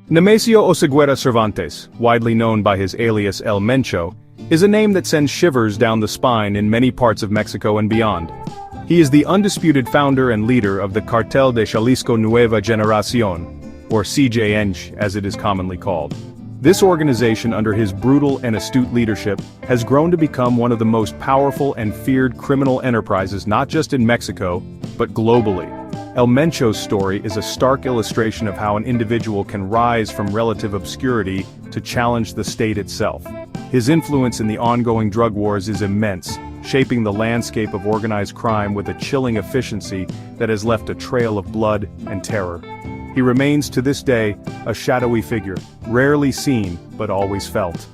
Nemesio Oseguera Cervantes, widely known by his alias El Mencho, is a name that sends shivers down the spine in many parts of Mexico and beyond. He is the undisputed founder and leader of the Cartel de Jalisco Nueva Generación, or CJN as it is commonly called. This organization, under his brutal and astute leadership, has grown to become one of the most powerful and feared criminal enterprises not just in Mexico, but globally. El Mencho's story is a stark illustration of how an individual can rise from relative obscurity to challenge the state itself. His influence in the ongoing drug wars is immense, shaping the landscape of organized crime with a chilling efficiency that has left a trail of blood and terror. He remains to this day a shadowy figure, rarely seen but always felt.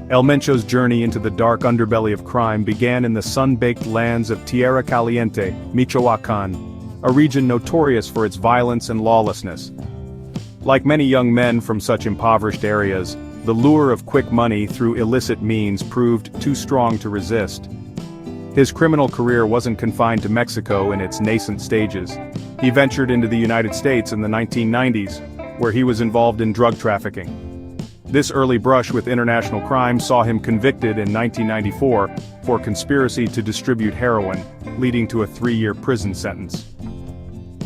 El Mencho's journey into the dark underbelly of crime began in the sun-baked lands of Tierra Caliente, Michoacán, a region notorious for its violence and lawlessness. Like many young men from such impoverished areas, the lure of quick money through illicit means proved too strong to resist. His criminal career wasn't confined to Mexico in its nascent stages. He ventured into the United States in the 1990s, where he was involved in drug trafficking. This early brush with international crime saw him convicted in 1994 for conspiracy to distribute heroin, leading to a 3-year prison sentence.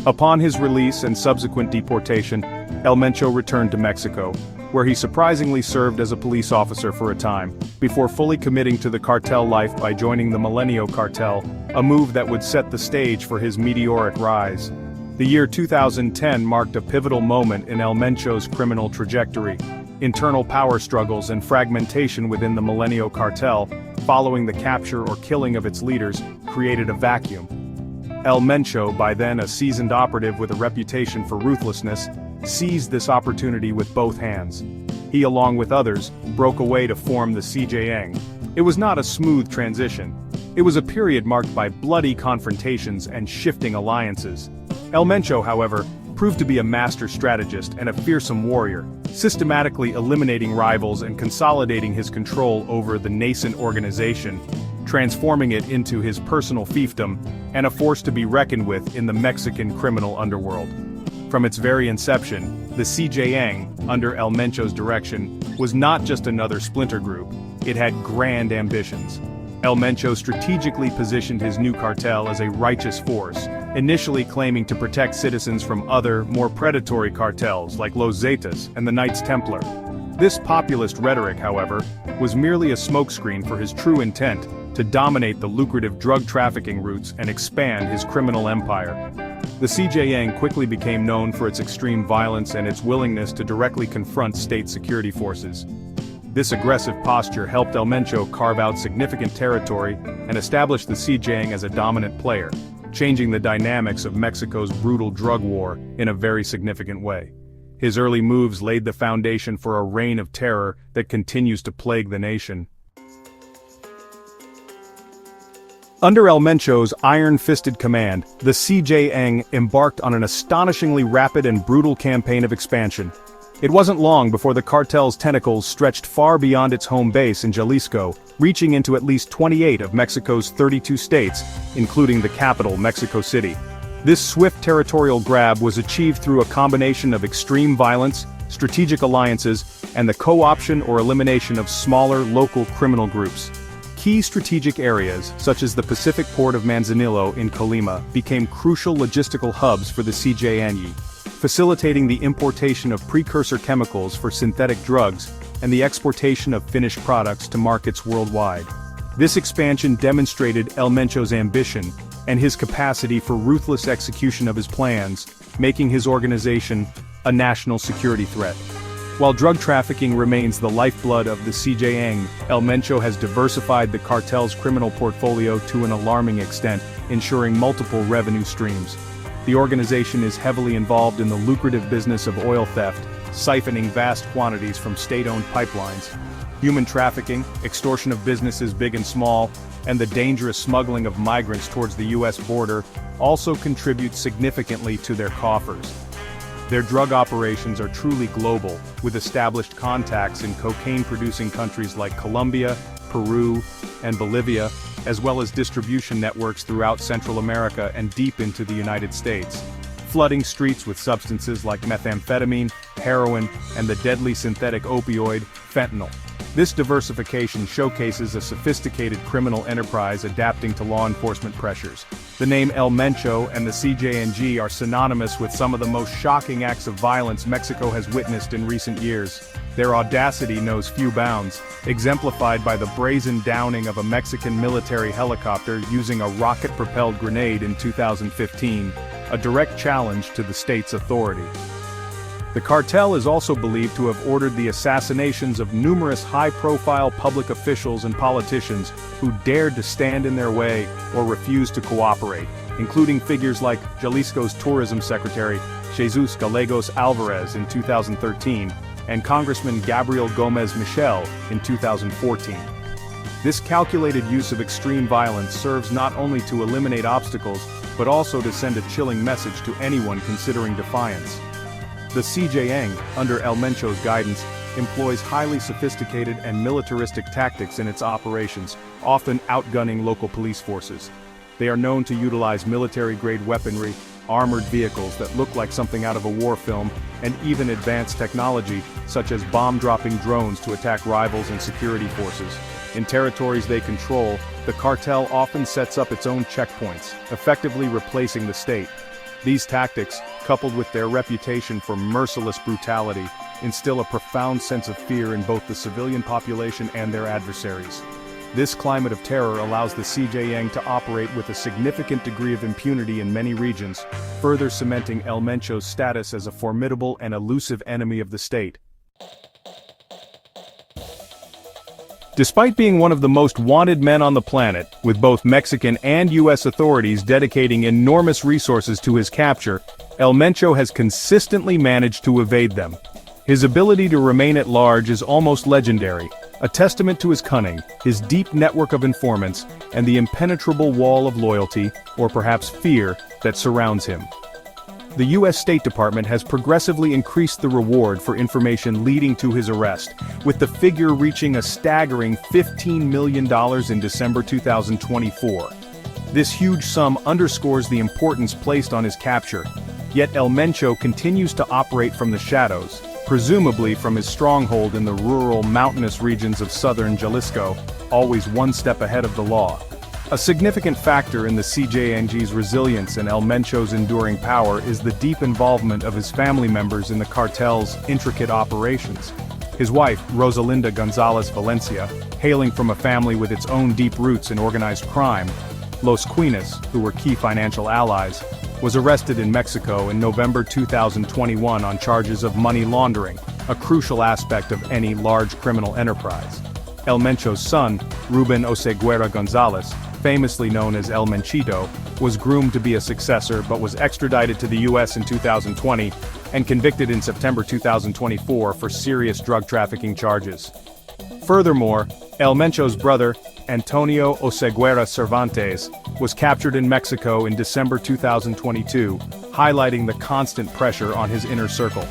Upon his release and subsequent deportation, El Mencho returned to Mexico, where he surprisingly served as a police officer for a time, before fully committing to the cartel life by joining the Milenio Cartel, a move that would set the stage for his meteoric rise. The year 2010 marked a pivotal moment in El Mencho's criminal trajectory. Internal power struggles and fragmentation within the Milenio Cartel, following the capture or killing of its leaders, created a vacuum. El Mencho, by then a seasoned operative with a reputation for ruthlessness, seized this opportunity with both hands. He, along with others, broke away to form the CJN. It was not a smooth transition. It was a period marked by bloody confrontations and shifting alliances. El Mencho, however, proved to be a master strategist and a fearsome warrior, systematically eliminating rivals and consolidating his control over the nascent organization, transforming it into his personal fiefdom and a force to be reckoned with in the Mexican criminal underworld. From its very inception, the CJN, under El Mencho's direction, was not just another splinter group. It had grand ambitions. El Mencho strategically positioned his new cartel as a righteous force, initially claiming to protect citizens from other, more predatory cartels like Los Zetas and the Knights Templar. This populist rhetoric, however, was merely a smokescreen for his true intent to dominate the lucrative drug trafficking routes and expand his criminal empire. The CJN quickly became known for its extreme violence and its willingness to directly confront state security forces. This aggressive posture helped El Mencho carve out significant territory and establish the CJN as a dominant player, changing the dynamics of Mexico's brutal drug war in a very significant way. His early moves laid the foundation for a reign of terror that continues to plague the nation. Under El Mencho's iron-fisted command, the CJN embarked on an astonishingly rapid and brutal campaign of expansion. It wasn't long before the cartel's tentacles stretched far beyond its home base in Jalisco, reaching into at least 28 of Mexico's 32 states, including the capital, Mexico City. This swift territorial grab was achieved through a combination of extreme violence, strategic alliances, and the co-option or elimination of smaller local criminal groups. Key strategic areas, such as the Pacific port of Manzanillo in Colima, became crucial logistical hubs for the CJN, facilitating the importation of precursor chemicals for synthetic drugs and the exportation of finished products to markets worldwide. This expansion demonstrated El Mencho's ambition and his capacity for ruthless execution of his plans, making his organization a national security threat. While drug trafficking remains the lifeblood of the CJN, El Mencho has diversified the cartel's criminal portfolio to an alarming extent, ensuring multiple revenue streams. The organization is heavily involved in the lucrative business of oil theft, siphoning vast quantities from state-owned pipelines. Human trafficking, extortion of businesses big and small, and the dangerous smuggling of migrants towards the U.S. border also contribute significantly to their coffers. Their drug operations are truly global, with established contacts in cocaine-producing countries like Colombia, Peru, and Bolivia, as well as distribution networks throughout Central America and deep into the United States. flooding streets with substances like methamphetamine, heroin, and the deadly synthetic opioid, fentanyl. This diversification showcases a sophisticated criminal enterprise adapting to law enforcement pressures. The name El Mencho and the CJNG are synonymous with some of the most shocking acts of violence Mexico has witnessed in recent years. Their audacity knows few bounds, exemplified by the brazen downing of a Mexican military helicopter using a rocket-propelled grenade in 2015, a direct challenge to the state's authority. The cartel is also believed to have ordered the assassinations of numerous high-profile public officials and politicians who dared to stand in their way or refuse to cooperate, including figures like Jalisco's tourism secretary, Jesus Gallegos Alvarez in 2013, and Congressman Gabriel Gomez Michel in 2014. This calculated use of extreme violence serves not only to eliminate obstacles, but also to send a chilling message to anyone considering defiance. The CJNG, under El Mencho's guidance, employs highly sophisticated and militaristic tactics in its operations, often outgunning local police forces. They are known to utilize military-grade weaponry, armored vehicles that look like something out of a war film, and even advanced technology, such as bomb-dropping drones to attack rivals and security forces. In territories they control, the cartel often sets up its own checkpoints, effectively replacing the state. These tactics, coupled with their reputation for merciless brutality, instill a profound sense of fear in both the civilian population and their adversaries. This climate of terror allows the CJNG to operate with a significant degree of impunity in many regions, further cementing El Mencho's status as a formidable and elusive enemy of the state. Despite being one of the most wanted men on the planet, with both Mexican and U.S. authorities dedicating enormous resources to his capture, El Mencho has consistently managed to evade them. His ability to remain at large is almost legendary, a testament to his cunning, his deep network of informants, and the impenetrable wall of loyalty, or perhaps fear, that surrounds him. The U.S. State Department has progressively increased the reward for information leading to his arrest, with the figure reaching a staggering $15 million in December 2024. This huge sum underscores the importance placed on his capture, yet El Mencho continues to operate from the shadows, presumably from his stronghold in the rural, mountainous regions of southern Jalisco, always one step ahead of the law. A significant factor in the CJNG's resilience and El Mencho's enduring power is the deep involvement of his family members in the cartel's intricate operations. His wife, Rosalinda Gonzalez Valencia, hailing from a family with its own deep roots in organized crime, Los Quines, who were key financial allies, was arrested in Mexico in November 2021 on charges of money laundering, a crucial aspect of any large criminal enterprise. El Mencho's son, Ruben Oseguera Gonzalez, famously known as El Menchito, was groomed to be a successor but was extradited to the U.S. in 2020 and convicted in September 2024 for serious drug trafficking charges. Furthermore, El Mencho's brother, Antonio Oseguera Cervantes, was captured in Mexico in December 2022, highlighting the constant pressure on his inner circle.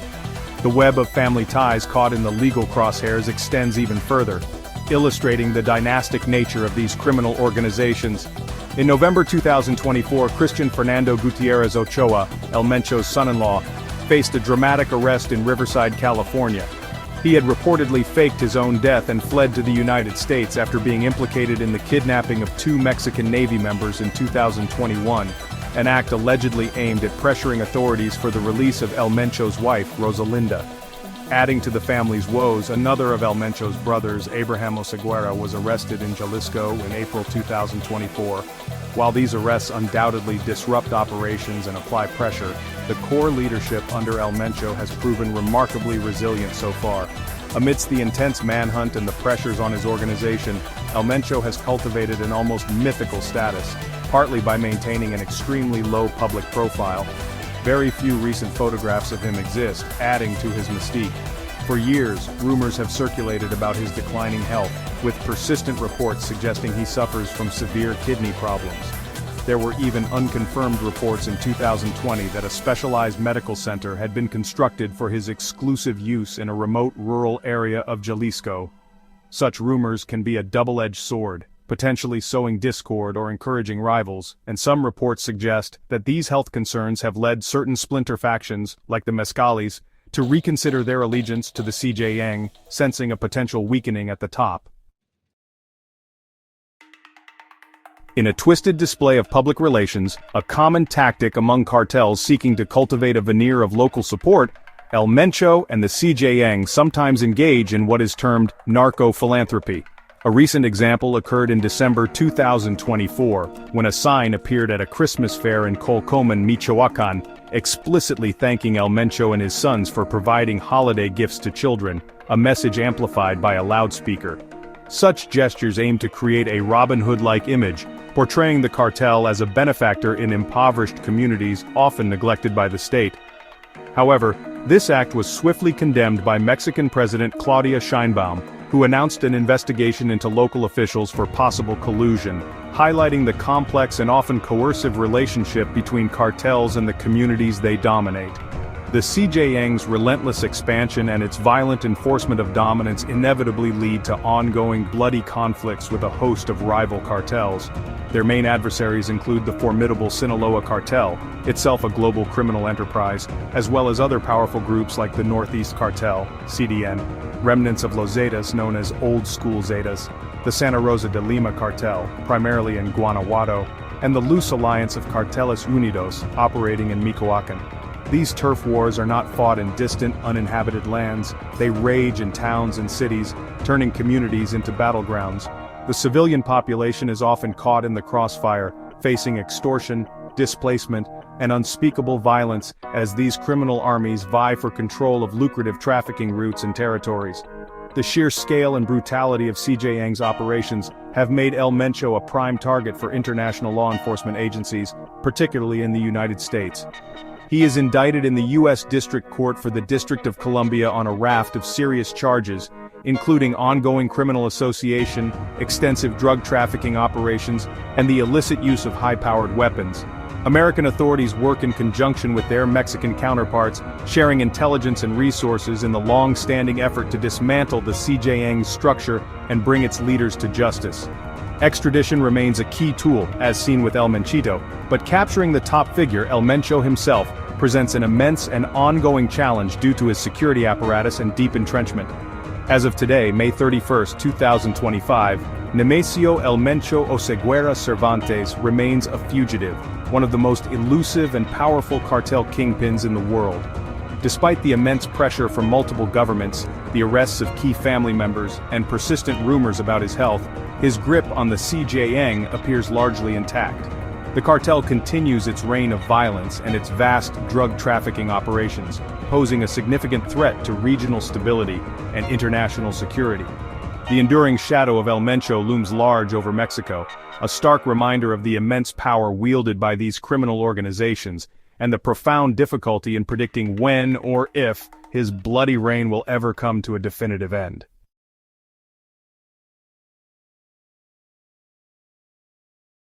The web of family ties caught in the legal crosshairs extends even further, illustrating the dynastic nature of these criminal organizations. In November 2024, Christian Fernando Gutierrez Ochoa, El Mencho's son-in-law, faced a dramatic arrest in Riverside, California. He had reportedly faked his own death and fled to the United States after being implicated in the kidnapping of 2 Mexican Navy members in 2021, an act allegedly aimed at pressuring authorities for the release of El Mencho's wife, Rosalinda. Adding to the family's woes, another of El Mencho's brothers, Abraham Oseguera, was arrested in Jalisco in April 2024. While these arrests undoubtedly disrupt operations and apply pressure, the core leadership under El Mencho has proven remarkably resilient so far. Amidst the intense manhunt and the pressures on his organization, El Mencho has cultivated an almost mythical status, partly by maintaining an extremely low public profile. Very few recent photographs of him exist, adding to his mystique. For years, rumors have circulated about his declining health, with persistent reports suggesting he suffers from severe kidney problems. There were even unconfirmed reports in 2020 that a specialized medical center had been constructed for his exclusive use in a remote rural area of Jalisco. Such rumors can be a double-edged sword. potentially sowing discord or encouraging rivals, and some reports suggest that these health concerns have led certain splinter factions, like the Mescalis, to reconsider their allegiance to the CJang, sensing a potential weakening at the top. In a twisted display of public relations, a common tactic among cartels seeking to cultivate a veneer of local support, El Mencho and the CJang sometimes engage in what is termed narco-philanthropy. A recent example occurred in December 2024, when a sign appeared at a Christmas fair in Colcoman, Michoacan, explicitly thanking El Mencho and his sons for providing holiday gifts to children, a message amplified by a loudspeaker. Such gestures aim to create a Robin Hood-like image, portraying the cartel as a benefactor in impoverished communities often neglected by the state. However, this act was swiftly condemned by Mexican President Claudia Sheinbaum, who announced an investigation into local officials for possible collusion, highlighting the complex and often coercive relationship between cartels and the communities they dominate. The CJang's relentless expansion and its violent enforcement of dominance inevitably lead to ongoing bloody conflicts with a host of rival cartels. Their main adversaries include the formidable Sinaloa Cartel, itself a global criminal enterprise, as well as other powerful groups like the Northeast Cartel, CDN, remnants of Los Zetas known as Old School Zetas, the Santa Rosa de Lima Cartel, primarily in Guanajuato, and the loose alliance of Carteles Unidos, operating in Michoacan. These turf wars are not fought in distant, uninhabited lands, they rage in towns and cities, turning communities into battlegrounds. The civilian population is often caught in the crossfire, facing extortion, displacement, and unspeakable violence as these criminal armies vie for control of lucrative trafficking routes and territories. The sheer scale and brutality of CJang's operations have made El Mencho a prime target for international law enforcement agencies, particularly in the United States. He is indicted in the U.S. District Court for the District of Columbia on a raft of serious charges, including ongoing criminal association, extensive drug trafficking operations, and the illicit use of high-powered weapons. American authorities work in conjunction with their Mexican counterparts, sharing intelligence and resources in the long-standing effort to dismantle the CJang's structure and bring its leaders to justice. Extradition remains a key tool, as seen with El Menchito, but capturing the top figure, El Mencho himself, presents an immense and ongoing challenge due to his security apparatus and deep entrenchment. As of today, May 31, 2025, Nemesio El Mencho Oseguera Cervantes remains a fugitive, one of the most elusive and powerful cartel kingpins in the world. Despite the immense pressure from multiple governments, the arrests of key family members, and persistent rumors about his health, his grip on the CJang appears largely intact. The cartel continues its reign of violence and its vast drug trafficking operations, posing a significant threat to regional stability and international security. The enduring shadow of El Mencho looms large over Mexico, a stark reminder of the immense power wielded by these criminal organizations, and the profound difficulty in predicting when or if his bloody reign will ever come to a definitive end.